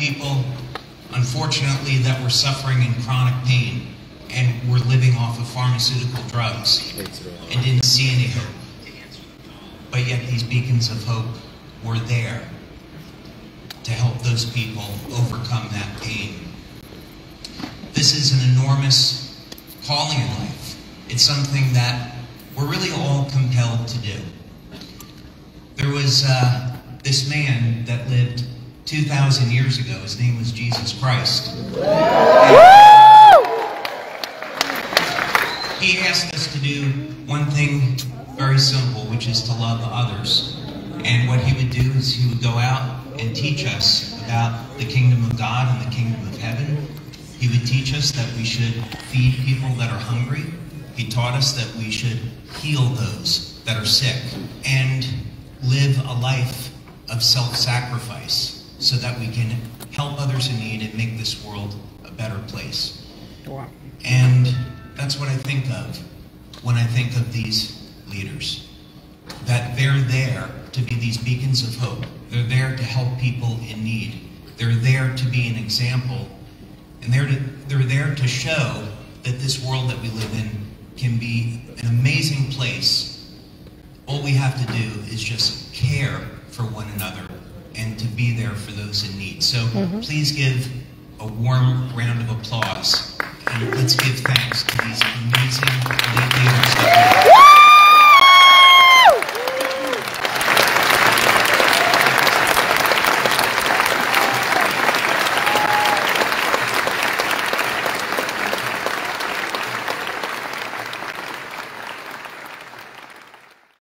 People, unfortunately, that were suffering in chronic pain and were living off of pharmaceutical drugs and didn't see any hope. But yet these beacons of hope were there to help those people overcome that pain. This is an enormous calling in life. It's something that we're really all compelled to do. There was this man that lived 2,000 years ago. His name was Jesus Christ. He asked us to do one thing very simple, which is to love others. And what he would do is he would go out and teach us about the kingdom of God and the kingdom of heaven. He would teach us that we should feed people that are hungry. He taught us that we should heal those that are sick and live a life of self-sacrifice so that we can help others in need and make this world a better place. Wow. And that's what I think of when I think of these leaders. That they're there to be these beacons of hope. They're there to help people in need. They're there to be an example. And they're there to show that this world that we live in can be an amazing place. All we have to do is just care for one another and to be there for those in need. So please give a warm round of applause and let's give thanks to these amazing